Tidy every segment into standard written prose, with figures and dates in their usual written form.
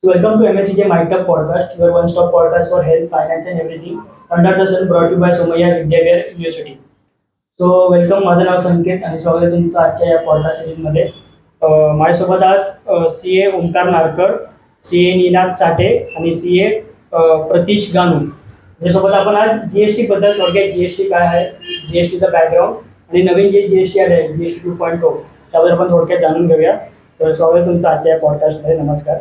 So welcome to MSCJ MyTalk podcast, your one-stop podcast for health, finance and everything under the sun, brought to you by Somaiya Vidyavihaar University. So welcome. माझं नाव संकेत आणि स्वागत आहे तुमचं आजच्या या podcast सिरीजमध्ये. माझ्यासोबत आज सी ए ओंकार नारकर, सी ए निनाद साठे आणि सी ए प्रतीश गानू याच्यासोबत आपण आज GST बद्दल थोडक्यात GST काय आहे, GSTचा बॅकग्राऊंड आणि नवीन जे GST आले आहे GST 2.0 त्याबद्दल आपण थोडक्यात जाणून घेऊया. तर स्वागत तुमचं आजच्या या पॉडकास्टमध्ये. नमस्कार.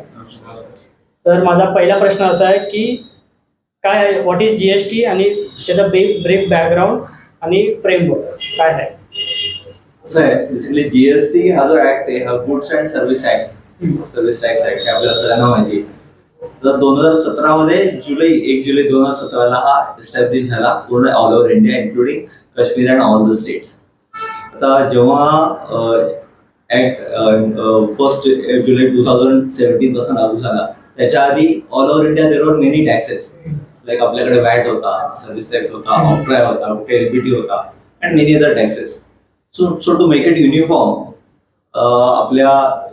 तर माझा पहिला प्रश्न असा आहे की काय आहे, व्हॉट इज GST आणि त्याचा ब्रीफ बॅकग्राऊंड आणि फ्रेमवर्क काय आहे? बेसिकली जीएसटी हा जो ऍक्ट आहे हा goods and service act, service tax act आपल्याला सगळ्यांना माहिती आहे. तर 2017 मध्ये 1 जुलै 2017 ला हा एस्टॅब्लिश झाला पूर्ण all over India including Kashmir and all the states. आता जेव्हा ऍक्ट 1 जुलै 2017 पासून लागू झाला त्याच्या आधी all over India there were many taxes, like आपल्याकडे वॅट होता, सर्व्हिस टॅक्स होता, ऑपराय होता, एलपीटी होता and many other taxes. So to make it uniform आपल्या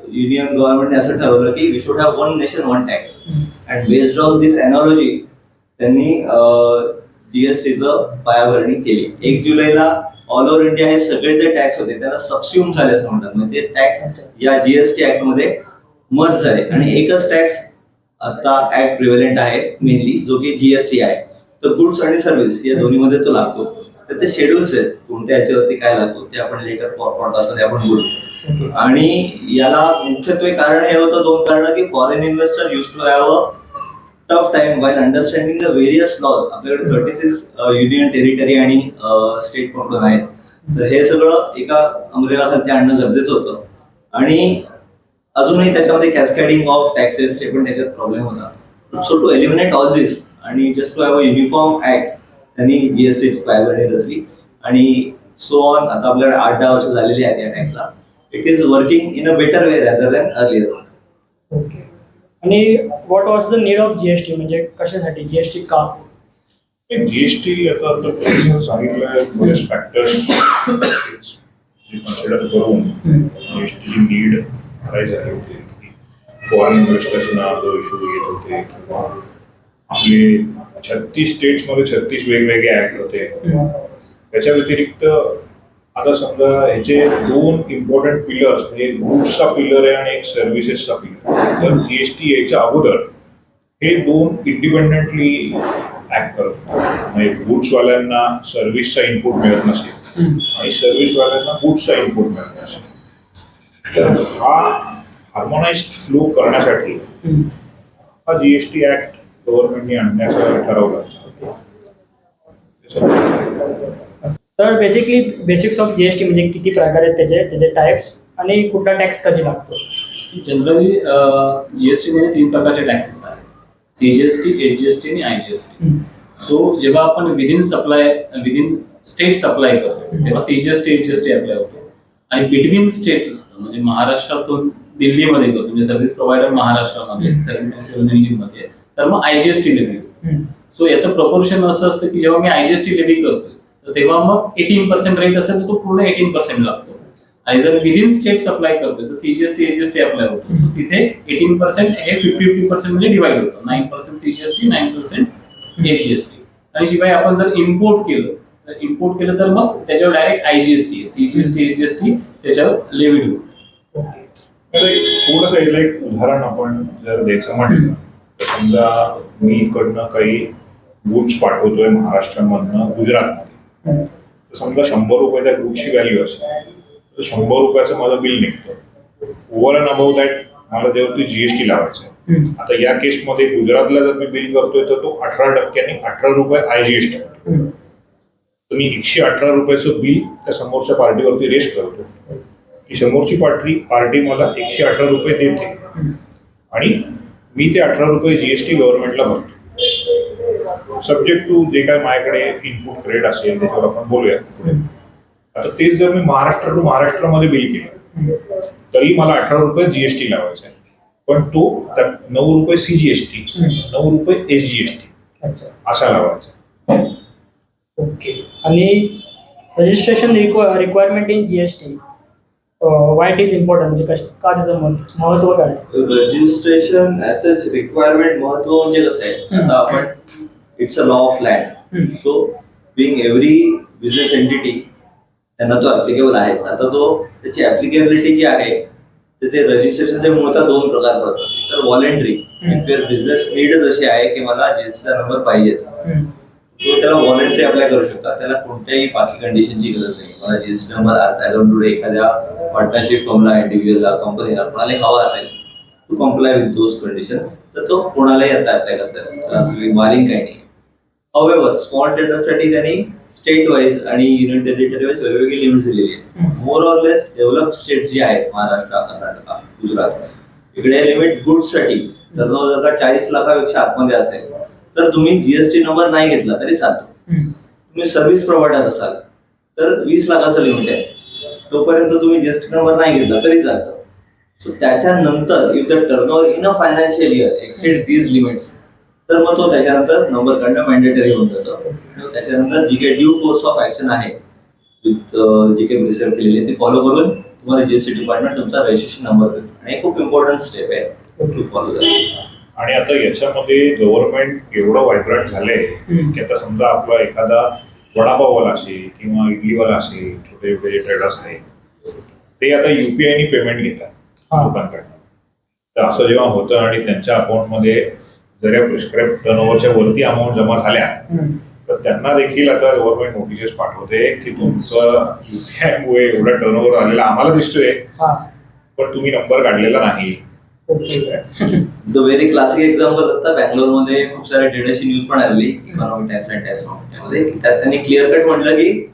युनियन गव्हर्नमेंटने असं ठरवलं की we should have one nation one tax and based on this analogy त्यांनी जीएसटीचं पायाभरणी केली. 1 जुलैला ऑल ओव्हर इंडिया हे सगळे जे टॅक्स होते त्याला सबस्युम झाले असं म्हणतात, म्हणजे ते टॅक्स या जीएसटी ऍक्ट मध्ये मर्ज झाले आणि एकच टॅक्स आता ऍक्ट प्रिव्हेलेंट आहे मेनली, जो की जीएसटी आहे. तर गुड्स आणि सर्व्हिस या दोन्हीमध्ये तो लागतो. त्याचे शेड्यूल्स आहेत कोणत्या याच्यावरती काय लागतो ते आपण लेटर पॉडकास्टमध्ये आपण बोलू. आणि याला मुख्यत्वे कारण हे होतं, 2 कारण की foreign investor use to have a tough time while understanding the various laws. आपल्याकडे 36 युनियन टेरिटरी आणि स्टेट प्रॉब्लेम आहेत. तर हे सगळं एका अमरेलाखाली आणणं गरजेचं होतं आणि अजूनही त्याच्यामध्ये कॅस्केडिंग ऑफ टॅक्सेस हे पण त्याच्यात प्रॉब्लेम होता. So to eliminate all this आणि just to have a uniform act त्यांनी जीएसटीची पायाभरणी रचली आणि सो ऑन. आता आपल्याकडे 8-10 वर्ष झालेली आहेत या टॅक्सला. It is working in a better way rather than earlier. Okay. आणि what was the need of GST, म्हणजे कशासाठी जीएसटी का? जीएसटी आता सांगितलं बरेच फॅक्टर्स कन्सिडर करून जीएसटीची नीड राईज झाली होती. फॉरेन इन्व्हेस्टर्सना जो इश्यू येत होते किंवा आपले 36 स्टेट्समध्ये 36 वेगवेगळे ऍक्ट होते. त्याच्या व्यतिरिक्त आता समजा ह्याचे 2 इम्पॉर्टंट पिलर्स, म्हणजे गुड्सचा पिलर आहे आणि एक सर्व्हिसेसचा पिलर. तर जीएसटी याच्या अगोदर हे 2 इंडिपेंडेंटली ऍक्ट करत, म्हणजे गुड्सवाल्यांना सर्व्हिसचा इनपुट मिळत नसेल आणि सर्व्हिसवाल्यांना गुड्सचा इनपुट मिळत नसेल. तर हा हार्मोनाइज्ड फ्लो करण्यासाठी हा जीएसटी ऍक्ट गव्हर्नमेंटने आणण्याचं ठरवलं. तर बेसिकली बेसिक्स ऑफ जीएसटी म्हणजे किती प्रकार आहेत त्याचे टाइप्स आणि कुठला टॅक्स कधी लागतो? जनरली जीएसटी मध्ये 3 प्रकारचे टॅक्सेस आहेत, सीजीएसटी, एचजीएसटी आणि आयजीएसटी. सो जेव्हा आपण विदिन स्टेट सप्लाय करतो तेव्हा सीजीएसटी एचजीएसटी अप्लाय होतो आणि बिटवीन स्टेट्स असतं, म्हणजे महाराष्ट्रातून दिल्लीमध्ये करतो, म्हणजे सर्व्हिस प्रोव्हायडर महाराष्ट्रामध्ये, सर्व्हिस दिल्लीमध्ये, तर मग आयजीएसटी लेव्ही. सो याचं प्रपोर्शन असं असतं की जेव्हा मी आयजीएसटी लेव्ही करतोय तर तेव्हा मग 18% रेट असेल तर तो पूर्ण 18% लागतो. आणि जर विदिन स्टेट सप्लाय करतोय तर सीजीएसटी एचजीएसटी अप्लाय होतो. सो तिथे 18% हे 50-50% मध्ये डिवाइड होतं. 9% सीजीएसटी, 9% एचजीएसटी. आणि शिवाय आपण जर इम्पोर्ट केलं तर मग त्याच्यावर डायरेक्ट आयजीएसटी, सीजीएसटी, एचजीएसटी त्याच्यावर लेव्ही होतो. थोडंसं एक उदाहरण आपण जर द्यायचं म्हटलं तर समजा मी इकडनं काही गुड्स पाठवतोय महाराष्ट्रामधनं गुजरातमध्ये. तर समजा 100 रुपयाच्या गुड्सची व्हॅल्यू असेल तर 100 रुपयाचं माझं बिल निघतं. ओव्हर अँड अबाउट दॅट मला त्यावरती जीएसटी लावायचं. आता या केसमध्ये गुजरातला जर मी बिल करतोय तर तो 18% 18 रुपये आयजीएसटी. तर मी 118 रुपयाचं बिल त्या समोरच्या पार्टीवरती रेस करतो. ही समोरची पार्टी मला 118 रुपये देते आणि मी ते 18 रुपये जीएसटी गव्हर्नमेंटला भरतो, सब्जेक्ट टू जे काय माझ्याकडे इनपुट क्रेडिट असेल त्याच्यावर आपण बोलूया पुढे. आता तेच जर मी महाराष्ट्र टू महाराष्ट्रामध्ये बिल केलं तरी मला 18 रुपये जीएसटी लावायचा आहे, पण तो 9 रुपये सीजीएसटी, 9 रुपये एसजीएसटी असा लावायचा. ओके. आणि registration requirement in GST why it is important, म्हणजे का त्याचं महत्व काय? रजिस्ट्रेशन ऍज रिक्वायरमेंट महत्व म्हणजे कसं आहे, आता आपण it's a law of land, so being every business entity त्यांना तो ऍप्लिकेबल आहेच. आता तो त्याची ऍप्लिकेबिलिटी जी आहे त्याचे रजिस्ट्रेशनचे मुळात दोन प्रकार पडतात. तर व्हॉलेंटरी, बिझनेस नीडच अशी आहे की मला जीएसटीचा नंबर पाहिजेच, तो त्याला व्हॉलेंटरी अप्लाय करू शकता. त्याला कोणत्याही बाकी कंडिशनची गरज नाही. मला GST number as on today एखाद्या पार्टनरशिप फर्मला, इंडिव्हिज्युअलला, कंपनीला कोणालाही हवा असेल to comply with those conditions, तर तो कोणालाही आता अप्लाय करता येतो. त्याला असं मारिंग काही नाही. However, स्मॉल टेंडरसाठी त्यांनी स्टेट वाईज आणि युनियन टेरिटरी वाईज वेगवेगळी लिमिट्स दिलेली आहे. More or less develop state जी आहेत, महाराष्ट्र, कर्नाटक, गुजरात, इकडे लिमिट गुड्ससाठी टर्नओव्हर जर का 40 लाखापेक्षा आतमध्ये असेल तर तुम्ही जीएसटी नंबर नाही घेतला तरी चालतो. तुम्ही सर्व्हिस प्रोव्हायडर असाल तर 20 लाखाचं लिमिट आहे, तोपर्यंत तुम्ही जीएसटी नंबर नाही घेतला तरी चालतं. सो त्याच्यानंतर if the turnover in a financial year exceed these limits, तर मग तो त्याच्यानंतर नंबर काढणं मॅन्डेटरी होऊन जातं. त्याच्यानंतर जी काही ड्यू कोर्स ऑफ ऍक्शन आहे, जी काही प्रिसर्व केलेली आहे ती फॉलो करून तुम्हाला जीएसटी डिपार्टमेंट तुमचा रजिस्ट्रेशन नंबर देतो. आणि हे खूप इम्पॉर्टंट स्टेप आहे टू फॉलो दॅट. आणि आता याच्यामध्ये गव्हर्नमेंट एवढं व्हायब्रंट झालंय की आता समजा आपला एखादा वडापाववाला असेल किंवा इडलीवाला असेल, छोटे छोटे ट्रेडर्स आहेत, ते आता युपीआयनी पेमेंट घेतात लोकांकडनं. तर असं जेव्हा होतं आणि त्यांच्या अकाउंटमध्ये जर या प्रिस्क्राईब टर्नओव्हरच्या वरती अमाऊंट जमा झाल्या तर त्यांना देखील आता गव्हर्नमेंट नोटिसेस पाठवते की तुमचं युपीआय मुळे एवढा टर्नओव्हर आलेला आम्हाला दिसतोय, पण तुम्ही नंबर काढलेला नाही. द व्हेरी क्लासिक एक्झाम्पल आता बँगलोरमध्ये खूप सारे ट्रेडर्सची न्यूज पण आली इकॉनॉमिक टाइम्स अँड टाइम्स मध्ये, त्यात त्यांनी क्लिअर कट म्हटलं की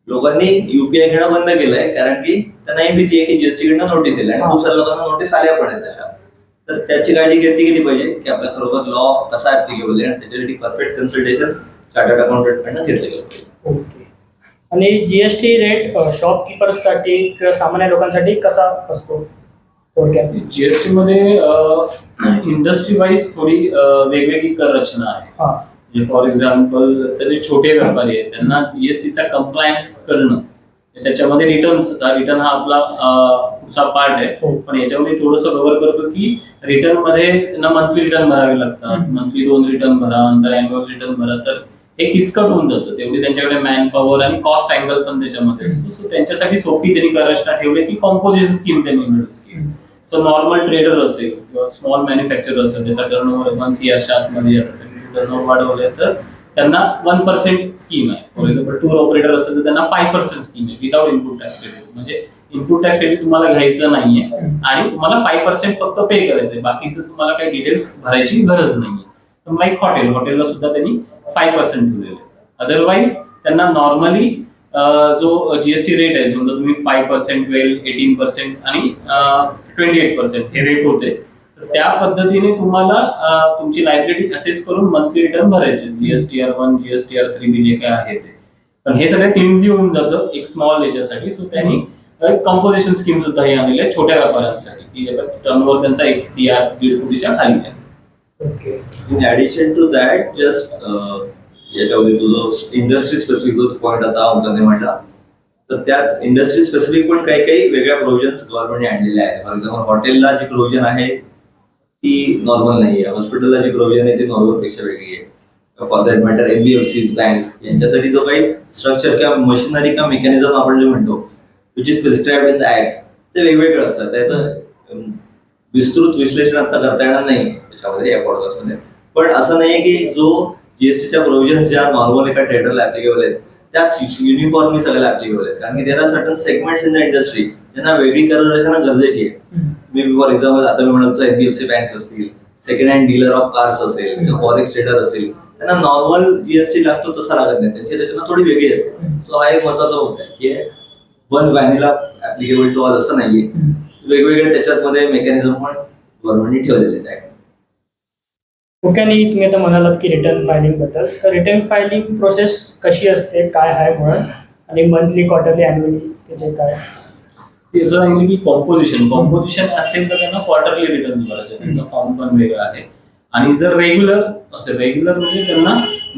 लोकांनी युपीआय घेणं बंद केलंय कारण की त्यांना ही भीती आहे की जीएसटी कडनं नोटीस येईल आणि खूप साऱ्या लोकांना नोटीस आल्या पण आहेत तशा. तर त्याची काळजी घेतली गेली पाहिजे की आपल्या खरोखर लॉ कसा ऍप्लिकेबल आहे आणि त्याच्यासाठी परफेक्ट कन्सल्टेशन चार्टर्ड अकाउंटंट कडनं घेतलं गेलं पाहिजे. ओके. आणि जीएसटी रेट शॉपकीपर्ससाठी किंवा सामान्य लोकांसाठी कसा असतो थोडक्यात? जीएसटी मध्ये इंडस्ट्री वाईज थोडी वेगवेगळी कर रचना आहे. फॉर एक्झाम्पल जे छोटे व्यापारी आहेत त्यांना जीएसटीचा कंप्लायन्स करणं, त्याच्यामध्ये रिटर्न हा आपला पुढचा पार्ट आहे. पण याच्यामध्ये थोडंसं कव्हर करतो की रिटर्न मध्ये त्यांना मंथली रिटर्न भरावे लागतात. मंथली 2 रिटर्न भरा, नंतर अॅन्युअल रिटर्न भरा. तर हे किचकट होऊन जातं. तेवढी त्यांच्याकडे मॅन पॉवर आणि कॉस्ट अँगल पण त्याच्यामध्ये असतो. सो त्यांच्यासाठी सोपी त्यांनी कर रचना ठेवली की कॉम्पोजिशन स्कीम त्यांनी इंट्रोड्यूस केली. सो नॉर्मल ट्रेडर असेल किंवा स्मॉल मॅन्युफॅक्चर असेल, त्याचा टर्नओव्हर 1 CR आतमध्ये टर्नओव्हर वाढवले तर त्यांना 1% स्कीम आहे. फॉर एक्झाम्पल टूर ऑपरेटर असेल तर त्यांना 5% स्कीम आहे विदाउट इनपुट टॅक्स क्रेडिट. म्हणजे इनपुट टॅक्स क्रेडिट तुम्हाला घ्यायचं नाहीये आणि तुम्हाला 5% फक्त पे करायचंय, बाकीचं तुम्हाला काही डिटेल्स भरायची गरज नाहीये. तर लाईक हॉटेलला सुद्धा त्यांनी 5% ठेवलेले. अदरवाईज त्यांना नॉर्मली जो जीएसटी रेट आहे, समजा तुम्ही 5%, 12%, 18% आणि 28% हे रेट होते, तर त्या पद्धतीने तुम्हाला तुमची लायबिलिटी असेस करून मंथली रिटर्न भरायचे. जीएसटीआर1, जीएसटीआर3 जे काय आहे ते. पण हे सगळं क्लिन्झी होऊन जातं एक स्मॉल याच्यासाठी. सो त्यांनी कंपोजिशन स्कीम सुद्धा हे आणलेली आहे छोट्या व्यापाऱ्यांसाठी की टर्नओव्हर त्यांचा 1 CR 1.5 कोटीच्या खाली आहे. Okay. In addition to that just याच्यामध्ये तुझं इंडस्ट्री स्पेसिफिक जो पॉईंट आता आमचा म्हटला, तर त्यात इंडस्ट्री स्पेसिफिक पण काही काही वेगळ्या प्रोव्हिजन्स गव्हर्नमेंटने आणलेल्या आहेत. फॉर एक्झाम्पल हॉटेलला जी प्रोव्हिजन आहे ती नॉर्मल नाही आहे, हॉस्पिटलला जी प्रोव्हिजन आहे ती नॉर्मल पेक्षा वेगळी आहे. For that matter NBFCs, banks यांच्यासाठी जो काही स्ट्रक्चर किंवा मशिनरी किंवा मेकॅनिझम आपण जे म्हणतो which is prescribed in the act, ते वेगवेगळं असतात. त्याचं विस्तृत विश्लेषण आता करता येणार नाही त्याच्यामध्ये या पॉडकास्टमध्ये. पण असं नाहीये की जो जीएसटीच्या प्रोव्हिजन्स ज्या नॉर्मल एका ट्रेडरला ऍप्लिकेबल आहेत त्याच युनिफॉर्मली सगळ्याला ऍप्लिकेबल आहेत. कारण की देर are certain segments in the industry ज्यांना वेगळी कर रचना गरजेची आहे. मे बी फॉर एक्झाम्पल आता मी म्हणतो एनबीएफसी बँक्स असतील, second hand dealer of cars असेल किंवा फॉरेक्स ट्रेडर असेल, त्यांना नॉर्मल जीएसटी लागतो तसा लागत नाही. त्यांची रचना थोडी वेगळी असते. सो हा एक महत्वाचा मुद्दा आहे की one vanilla applicable to all असं नाहीये. वेगवेगळे त्याच्यामध्ये मेकॅनिझम पण गव्हर्नमेंटने ठेवलेले आहेत. ओके. आणि तुम्ही आता म्हणालात की रिटर्न फायलिंग बद्दल, तर रिटर्न फायलिंग प्रोसेस कशी असते, काय आहे म्हणून, आणि मंथली, क्वार्टरली, अॅन्युअली त्याचे काय? असं सांगितलं की कॉम्पोजिशन असेल तर त्यांना क्वार्टरली रिटर्न भरायचे. त्यांचा फॉर्म पण वेगळा आहे. आणि जर रेग्युलर असेल, रेग्युलर म्हणजे त्यांना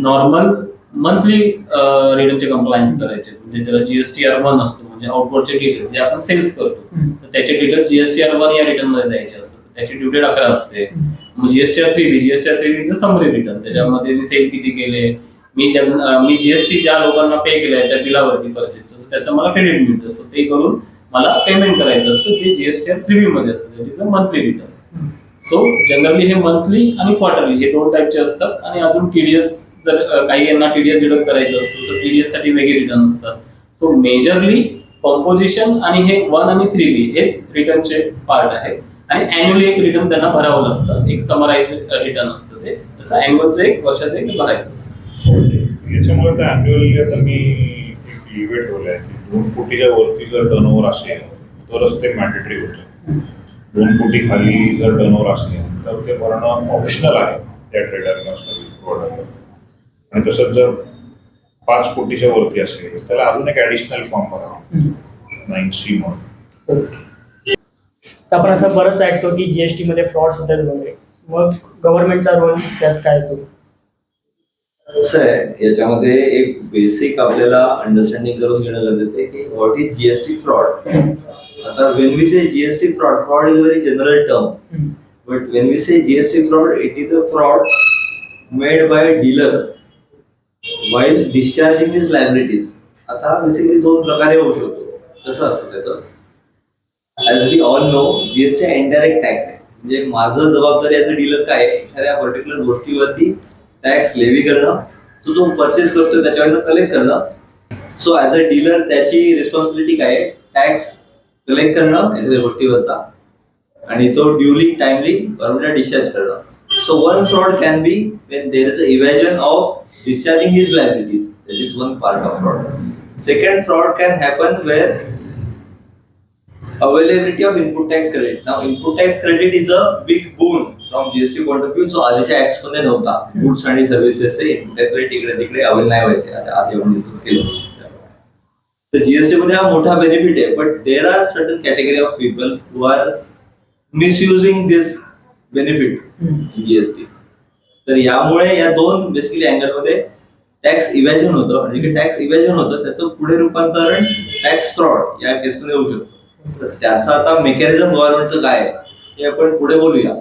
नॉर्मल मंथली रिटर्नचे कंप्लायन्स करायचे. म्हणजे त्याला GSTR1 असतो, म्हणजे आउटवर्डचे डिटेल्स जे आपण सेल्स करतो तर त्याचे डिटेल्स GSTR1 या रिटर्न मध्ये द्यायचे असतात. त्याची ड्यू डेट 11 असते. मग GSTR3 समरी रिटर्न, त्याच्यामध्ये मी सेल किती केले, मी GST ज्या लोकांना पे केलं याच्या बिलावरती परचेस त्याचं मला क्रेडिट मिळतं. सो ते करून मला पेमेंट करायचं असतं, ते GSTR3 मध्ये असतं, मंथली रिटर्न. सो जनरली हे मंथली आणि क्वार्टरली हे 2 टाईपचे असतात. आणि अजून TDS जर काही यांना TDS डिडक्ट करायचं असतं तर TDS साठी वेगळे रिटर्न असतात. सो मेजरली कॉम्पोजिशन आणि हे 1 आणि 3B हेच रिटर्नचे पार्ट आहेत. आणि अॅन्युअली एक रिटर्न त्यांना भरावं लागतं, एक समराइज रिटर्न असतं ते. तसं अॅन्युअलचं एक वर्षाचं एक भरायचं असतं. याच्यामुळे तर अॅन्युअली आता मी एक लिमिट ठेवलंय की 2 कोटीच्या वरती जर टर्नओव्हर असेल तरच ते मॅन्डेटरी होतं. 2 कोटी खाली जर टर्नओव्हर असेल तर ते भरणं ऑप्शनल आहे त्या ट्रेडर किंवा सर्व्हिस प्रोव्हायडर. आणि तसंच जर 5 कोटीच्या वरती असेल त्याला अजून एक ऍडिशनल फॉर्म भरावा 9C म्हणून. तर आपण असं बरंच ऐकतो की GST मध्ये फ्रॉड्स होतात वगैरे, मग गव्हर्नमेंटचा रोल त्यात काय येतो? कसं आहे, याच्यामध्ये एक बेसिक आपल्याला अंडरस्टँडिंग करून घेणं गरजेचं आहे की व्हॉट इज GST फ्रॉड. आता when we say GST fraud is a very general term, but when we say GST fraud, it is a fraud made by a dealer while discharging his liabilities. आता basically 2 प्रकारे होऊ शकतो. कसं असतं त्याचं, as we all know GST indirect tax आहे. म्हणजे माझं जबाबदारी ॲज अ डीलर काय आहे, एखाद्या पर्टिक्युलर गोष्टीवरती टॅक्स लेवी करणं, तो जो परचेस करतो त्याच्यावरनं कलेक्ट करणं. सो ॲज अ डीलर त्याची रिस्पॉन्सिबिलिटी काय आहे, टॅक्स कलेक्ट करणं एखाद्या गोष्टीवरचा आणि तो ड्युली टाइमली गव्हर्नमेंटला डिस्चार्ज करणं. So one fraud can be when there is a evasion of discharging his liabilities. That is one part of fraud. Second fraud can happen where availability of input tax credit. Now input tax credit is a big boon from GST point of view. So आधीच्या acts मध्ये नव्हता. Goods आणि सर्व्हिसेसचे input tax credit इकडे तिकडे avail नाही व्हायचे. आता आपण डिस्कस केलं. तर GST मध्ये हा मोठा बेनिफिट आहे, but there are certain category of people who are misusing this benefit GST. तर यामुळे या 2 बेसिकली अँगलमध्ये टॅक्स इव्हॅजन होतं. म्हणजे की टॅक्स इव्हॅजन होतं त्याचं पुढे रूपांतरण टॅक्स फ्रॉड या केसमध्ये होऊ शकतं. तर त्याचं आता मेकॅनिझम गव्हर्नमेंटचं काय आहे हे आपण पुढे बोलूया.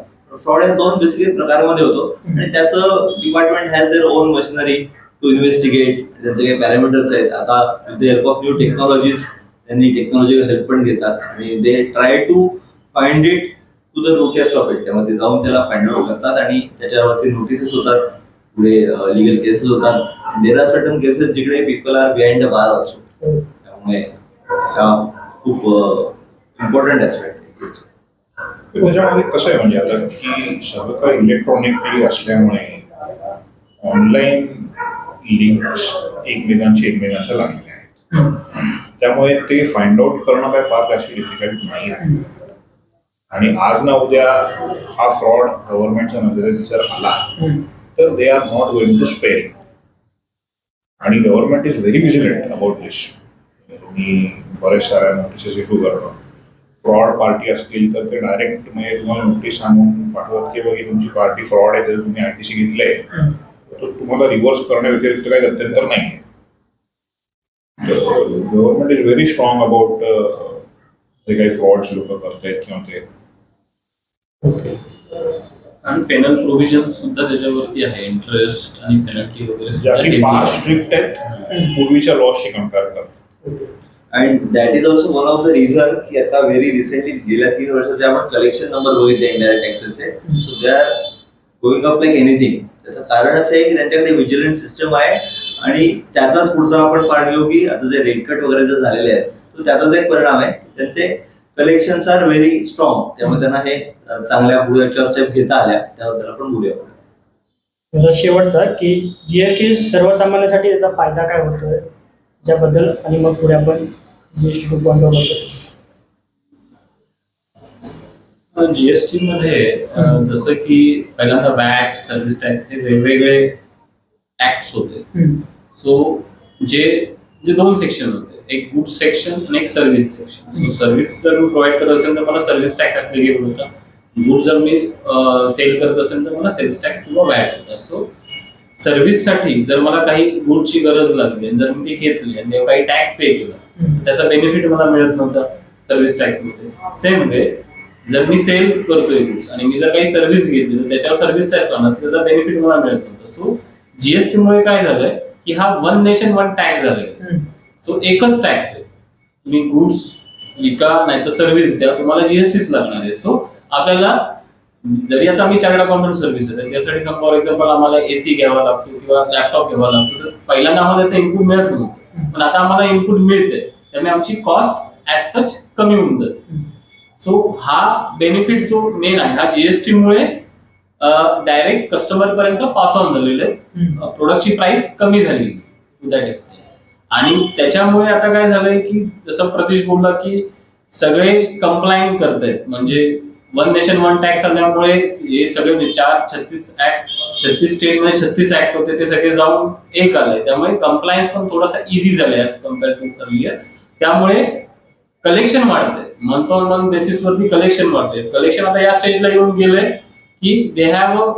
फ्रॉड या 2 बेसिकली प्रकारामध्ये होतो आणि त्याचं department has their own machinery to investigate. त्याचे काही पॅरामीटर्स आहेत. आता with the help of new technologies त्यांनी टेक्नॉलॉजी हेल्प पण घेतात आणि they try to find it to the rootest of it. त्यामध्ये जाऊन त्याला फाइंड आउट करतात आणि त्याच्यावरती नोटिसेस होतात, पुढे लिगल केसेस होतात. देर आर सर्टन केसेस जिकडे people are behind the bar also. त्यामुळे हा खूप इम्पॉर्टंट ऍस्पेक्ट आहे. त्याच्यामध्ये कसं आहे म्हणजे आता की सगळं काही इलेक्ट्रॉनिकली असल्यामुळे ऑनलाईन लिंक्स एकमेकांच्या लागलेल्या आहेत. त्यामुळे ते फाइंड आउट करणं काय फार जास्त डिफिकल्ट नाही आहे. आणि आज ना उद्या हा फ्रॉड गव्हर्नमेंटच्या नजरेत जर आला तर they are not going to spare. आणि government is very vigilant about this. तुम्ही बरेच साऱ्या नोटिसेस इश्यू करणं, फ्रॉड पार्टी असतील तर ते डायरेक्ट म्हणजे तुम्हाला नोटीस सांगून पाठवत की बाबा तुमची पार्टी फ्रॉड आहे, तर तुम्ही ITC घेतलंय तर तुम्हाला रिव्हर्स करण्याव्यतिरिक्त काही गत्यंतर नाही आहे. Government is very strong about जे काही फ्रॉड्स लोक करतायत किंवा ते. आणि पेनल प्रोव्हिजन सुद्धा त्याच्यावरती आहे, इंटरेस्ट आणि पेनल्टी वगैरे फार स्ट्रिक्ट आहेत पूर्वीच्या लॉसशी कम्पेअर करतात. And that is also one of the reason की आता व्हेरी रिसेंटली गेल्या 3 वर्षाचे आपण कलेक्शन नंबर बघितले इनडायरेक्ट टॅक्सेसचे, they are going up like anything. त्याचं कारण असं आहे की त्यांच्याकडे विजिलंट सिस्टम आहे आणि त्याचाच पुढचा आपण पार्ट घेऊ की आता जे रेट कट वगैरे जर झालेले आहेत तर त्याचाच एक परिणाम आहे. त्यांचे कलेक्शन्स आर व्हेरी स्ट्रॉंग. त्यामुळे त्यांना हे चांगल्या पुढच्या स्टेप घेता आल्या, त्याबद्दल आपण बोलूया. शेवटचा की GST सर्वसामान्यांसाठी त्याचा फायदा काय होतोय त्याबद्दल, आणि मग पुढे आपण GST 2.0 बद्दल. GST मध्ये जसं की पहिल्यांदा वॅट, सर्व्हिस टॅक्स हे वेगवेगळे ऍक्ट्स होते. सो जे 2 सेक्शन होते, एक गुड्स सेक्शन आणि एक सर्व्हिस सेक्शन. सो सर्व्हिस जर मी प्रोव्हाइड करत असेल तर मला सर्व्हिस टॅक्स ऍप्लिकेबल होता. गुड जर मी सेल करत असेल तर मला सेल्स टॅक्स किंवा वॅट होता. सो सर्व्हिससाठी जर मला काही गुडची गरज लागली आणि जर मी ती घेतली आणि तेव्हा काही टॅक्स पे केला, त्याचा बेनिफिट मला मिळत नव्हता सर्व्हिस टॅक्स मध्ये. सेम वे जर मी सेल करतोय गुड्स आणि मी जर काही सर्व्हिस घेतली तर त्याच्यावर सर्व्हिस टॅक्स लागणार, त्याचा बेनिफिट मला मिळत नव्हता. सो जीएसटी मुळे काय झालंय की हा वन नेशन वन टॅक्स झालाय. सो एकच टॅक्स आहे, तुम्ही गुड्स विका नाही तर सर्व्हिस द्या, तुम्हाला जीएसटीच लागणार आहे. सो आपल्याला जरी आता आम्ही चार्टर्ड अकाउंटंट सर्व्हिस आहे त्यासाठी फॉर एक्झाम्पल आम्हाला एसी घ्यावा लागतो किंवा लॅपटॉप घ्यावा लागतो, तर पहिल्यांदा आम्हाला त्याचं इनपुट मिळत नव्हतं, पण आता आम्हाला इनपुट मिळते, त्यामुळे आमची कॉस्ट ऍज सच कमी होऊन जाते. सो हा बेनिफिट जो मेन आहे हा जीएसटी मुळे डायरेक्ट कस्टमर पर्यंत पास ऑन झालेलं आहे. प्रोडक्टची प्राइस कमी झाली टू दॅट एक्सटेंट. आणि त्याच्यामुळे आता काय झालंय की जसं प्रतीश बोलला की सगळे कंप्लायंट करतायत, म्हणजे वन नेशन वन टॅक्स आल्यामुळे हे सगळे 36 स्टेट मध्ये 36 ऍक्ट होते ते सगळे जाऊन एक आले, त्यामुळे कंप्लायन्स पण थोडासा इझी झालाय ऍज कम्पेअर टू अर्लियर. त्यामुळे कलेक्शन वाढतंय, मंथ ऑन मंथ बेसिस वरती कलेक्शन वाढतंय. कलेक्शन आता या स्टेजला येऊन गेलंय की दे हॅव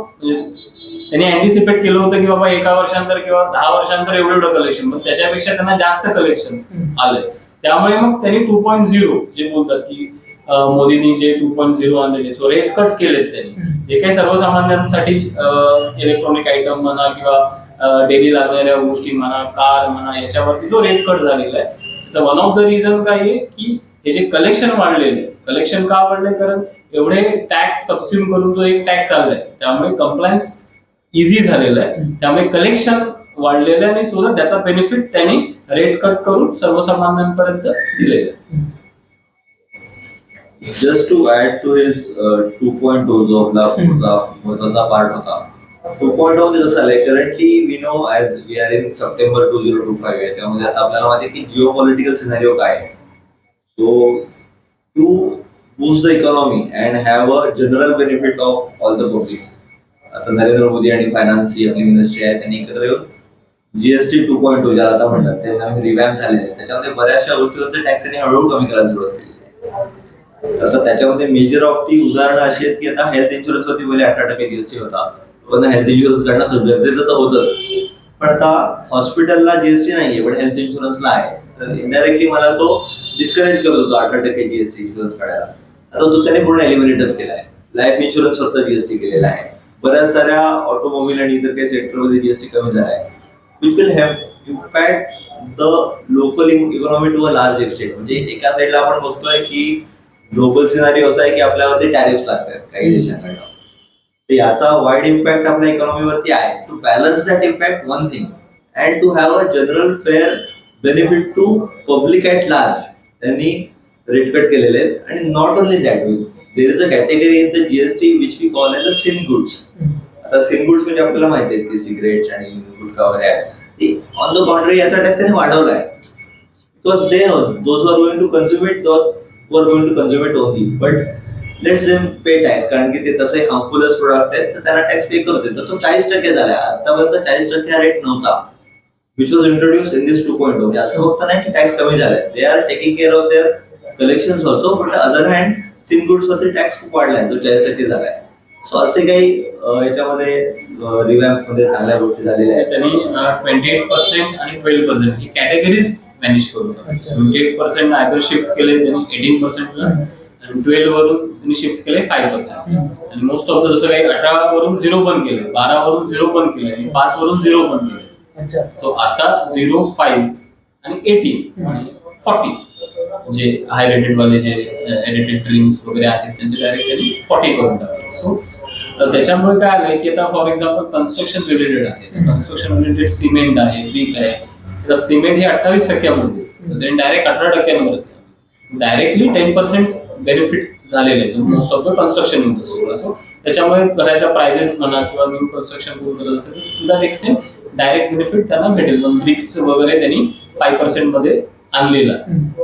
त्यांनी अँटिसिपेट केलं होतं की बाबा 1 वर्षानंतर किंवा 10 वर्षानंतर एवढं कलेक्शन, पण त्याच्यापेक्षा त्यांना जास्त कलेक्शन आलंय. त्यामुळे मग त्यांनी 2.0 जे बोलतात की मोदींनी जे 2.0 आणलेले, सो रेट कट केलेत त्यांनी, जे काही सर्वसामान्यांसाठी इलेक्ट्रॉनिक आयटम म्हणा किंवा डेली लागणाऱ्या गोष्टी म्हणा, कार म्हणा, याच्यावरती जो रेट कट झालेला आहे. त्याचं वन ऑफ द रिझन काय आहे की हे जे कलेक्शन वाढलेले, कलेक्शन का वाढले, कारण एवढे टॅक्स सबस्युम करून जो एक टॅक्स आलाय त्यामुळे कंप्लायन्स इझी झालेलं आहे, त्यामुळे कलेक्शन वाढलेलं आहे आणि सुद्धा त्याचा बेनिफिट त्यांनी रेट कट करून सर्वसामान्यांपर्यंत दिलेलं आहे. Just to add to his 2.0 जो आपला महत्वाचा पार्ट होता. 2.0 मध्ये जसं आलंय currently we know as we are in September 2025 याच्यामध्ये आता आपल्याला माहिती आहे की जिओ पॉलिटिकल सिनारिओ काय आहे. So to boost the economy and have a general benefit of all the public, आता नरेंद्र मोदी आणि फायनान्स ही आपली मिनिस्ट्री आहे त्यांनी एकत्र येऊन जीएसटी 2.0 ज्याला आता म्हणतात ते नवीन रिवॅम्प झालेले आहे. त्याच्यामध्ये बऱ्याचशा गोष्टीवरचे टॅक्सने हळूहळू कमी करायला सुरुवात केली आहे. आता त्याच्यामध्ये मेजर ऑफ ती उदाहरणं अशी आहेत की आता हेल्थ इन्शुरन्स वरती पहिले 18% जीएसटी होता, पण हेल्थ इन्शुरन्स काढणं गरजेचं तर होतंच, पण आता हॉस्पिटलला जीएसटी नाहीये पण हेल्थ इन्शुरन्सला आहे, तर इनडायरेक्टली मला तो डिस्करेज करत होतो 18% जीएसटी इन्शुरन्स काढायला. आता तो त्याने पूर्ण एलिमिनेटच केला आहे. लाईफ इन्शुरन्स वरचा जीएसटी केलेला आहे. बऱ्याच साऱ्या ऑटोमोबाईल आणि इतर काही सेक्टरमध्ये जीएसटी कमी झाला आहे. Which will have impact the local economy to a large extent. म्हणजे एका साईडला आपण बघतोय की ग्लोबल सिनारिओ असा आहे की आपल्यावरती टॅरिफ्स लागतात काही देशांकडून, तर याचा वाईड इम्पॅक्ट आपल्या इकॉनॉमीवरती आहे. To balance that impact one thing and to have a general fair benefit to public at large त्यांनी रेट कट केलेले आहेत. आणि not only that, there is a category in the GST which we call as a sin goods. आता sin goods म्हणजे आपल्याला माहिती आहे की सिगरेट आणि गुटखा वगैरे आहे, ऑन द कॉन्ट्री याचा टॅक्स त्यांनी वाढवलाय because they know those are going to consume it, who are going to consume it only, but let's them pay tax कारण की ते तसे हार्मफुलच प्रोडक्ट आहेत तर त्यांना टॅक्स पे करते. तर तो 40% झाला. आतापर्यंत 40% हा रेट नव्हता which was introduce in this 2.0. म्हणजे असं फक्त नाही की टॅक्स कमी झालाय, they are taking care of their collection also, but other hand sin goods वरती टॅक्स खूप वाढलाय, तो 40% झालाय. सो असे काही याच्यामध्ये रिवॅम्प मध्ये चांगल्या गोष्टी झालेल्या आहेत. त्यांनी 28% आणि 12% ही कॅटेगरीज मॅनेज करून 28% आयदर शिफ्ट केले त्यांनी 18% ला आणि 12 वरून त्यांनी शिफ्ट केले 5%. आणि मोस्ट ऑफ द जसं काही 18 वरून 0 पण केले, 12 वरून 0 पण केले आणि 5 वरून 0 पण केले. सो आता 0, 5 आणि 18 आणि 40 जे हाय रेटेड वाले जे एडिटेड ड्रिंक्स वगैरे आहेत त्यांचे डायरेक्ट त्यांनी 40 करून टाकले. सो त्याच्यामुळे काय आलंय की आता फॉर एक्झाम्पल कन्स्ट्रक्शन रिलेटेड आहे, कन्स्ट्रक्शन रिलेटेड सिमेंट आहे, ब्रिक आहे, तर सिमेंट हे 28% त्यांनी डायरेक्ट 18% डायरेक्टली 10% बेनिफिट झालेले आहे most of the construction industry. So त्याच्यामुळे घराच्या प्राइजेस म्हणा किंवा न्यू कन्स्ट्रक्शन करून करत असेल to that extent direct benefit त्यांना भेटेल. पण ब्रिक्स वगैरे त्यांनी 5% मध्ये आणलेला आहे.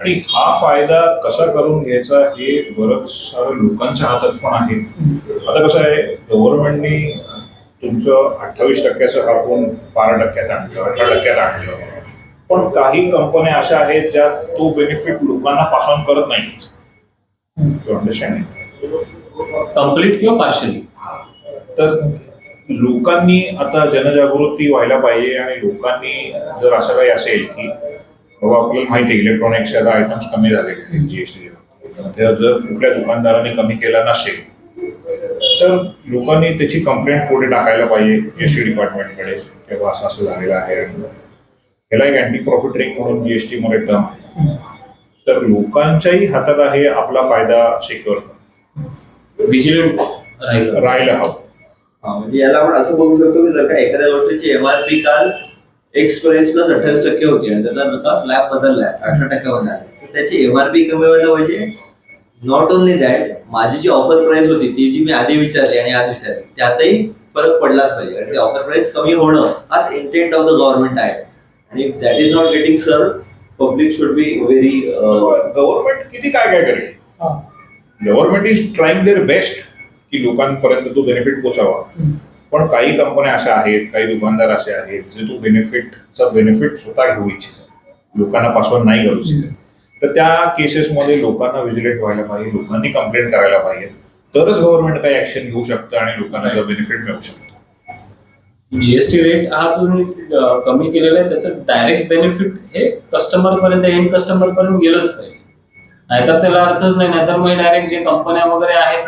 आणि हा फायदा कसा करून घ्यायचा हे बरंच सारं लोकांच्या हातात पण आहे. आता कसं आहे, गव्हर्नमेंटनी तुमचं 28% कापून 12% आणलं, 18% आणलं, पण काही कंपन्या अशा आहेत ज्या तो बेनिफिट लोकांना पास ऑन करत नाहीत. कम्प्लीट किंवा पार्शली. तर लोकांनी आता जनजागृती व्हायला पाहिजे आणि लोकांनी जर असं काही असेल की बाबा आपल्याला माहिती आहे इलेक्ट्रॉनिक्सचे आता आयटम्स कमी झाले जीएसटी जर कुठल्या दुकानदारांनी कमी केला नसेल तर लोकांनी त्याची कंप्लेंट पुढे टाकायला पाहिजे एसटी डिपार्टमेंटकडे किंवा असं असं झालेलं आहे आणि याला एक अँटी प्रॉफिटरिंग म्हणून जीएसटी मध्ये टर्म आहे. तर लोकांच्याही हातात आहे आपला फायदा सिक्युअर विजिलंट राहायला हवं. म्हणजे याला आपण असं बघू शकतो की जर का एखाद्या गोष्टीची एमआरपी काल एक्स प्राइस प्लस 28% होती आणि त्याचा स्लॅब बदललाय 18% मध्ये तर त्याची एमआरपी कमी व्हायला पाहिजे. नॉट ओनली दॅट माझी जी ऑफर प्राइस होती ती जी मी आधी विचारली आणि आज विचारली त्यातही फरक पडलाच पाहिजे आणि ऑफर प्राइस कमी होणं हाच इंटेंट ऑफ द गव्हर्नमेंट आहे आणि दॅट इज नॉट गेटिंग सर्व. Public should be very government किती काय काय करेल. Government is trying their best की लोकांपर्यंत तो बेनिफिट पोचावा. पण काही कंपन्या अशा आहेत काही दुकानदार असे आहेत जे तो बेनिफिट स्वतः घेऊ इच्छितात लोकांना पासवर्ड नाही करू इच्छितात. तर त्या केसेसमध्ये लोकांना व्हिजिलेट व्हायला पाहिजे लोकांनी कंप्लेंट करायला पाहिजे तरच गव्हर्नमेंट काही ऍक्शन घेऊ शकतं आणि लोकांना बेनिफिट मिळू शकतं. जीएसटी रेट हा जो कमी केलेला आहे त्याचं डायरेक्ट बेनिफिट हे कस्टमर पर्यंत एंड कस्टमर पर्यंत गेलंच पाहिजे. नाहीतर त्याला अर्थच नाही. नाहीतर मग डायरेक्ट जे कंपन्या वगैरे आहेत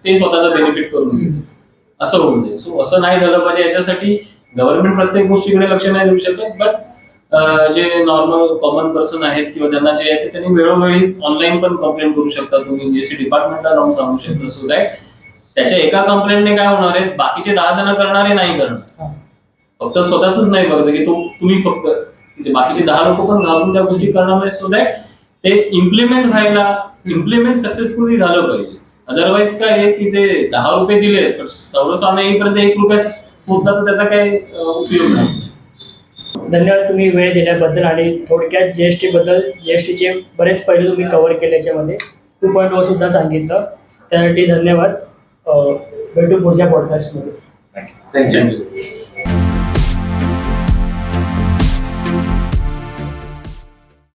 ते स्वतःचा बेनिफिट करून घेतील असं होऊन जाईल. सो असं नाही झालं पाहिजे. याच्यासाठी गव्हर्नमेंट प्रत्येक गोष्टीकडे लक्ष नाही देऊ शकत. बट जे नॉर्मल कॉमन पर्सन आहेत किंवा त्यांना जे आहे त्यांनी वेळोवेळी ऑनलाईन पण कंप्लेंट करू शकता. तुम्ही जीएसटी डिपार्टमेंटला जाऊन सांगू शकता. सो दॅट त्याच्या एका कंप्लेंटने काय होणार आहे बाकीचे 10 जण करणारे नाही करणार. फक्त स्वतःच नाही बघत की तुम्ही फक्त बाकीचे 10 लोक पण घालून त्या गोष्टी करणार नाही. सो दॅट ते इम्प्लिमेंट सक्सेसफुली झालं पाहिजे. अदरवाईज काय आहे की ते 10 रुपये दिले तर सर्वसामान्य येईपर्यंत 1 रुपया पोहोचला तर त्याचा काही उपयोग नाही. धन्यवाद तुम्ही वेळ दिल्याबद्दल आणि थोडक्यात जीएसटीचे बरेच पैलू तुम्ही कव्हर केले याच्यामध्ये 2.0 सुद्धा सांगितलं त्यासाठी धन्यवाद. भेटू पुढच्या पॉडकास्टमध्ये. थँक्यू.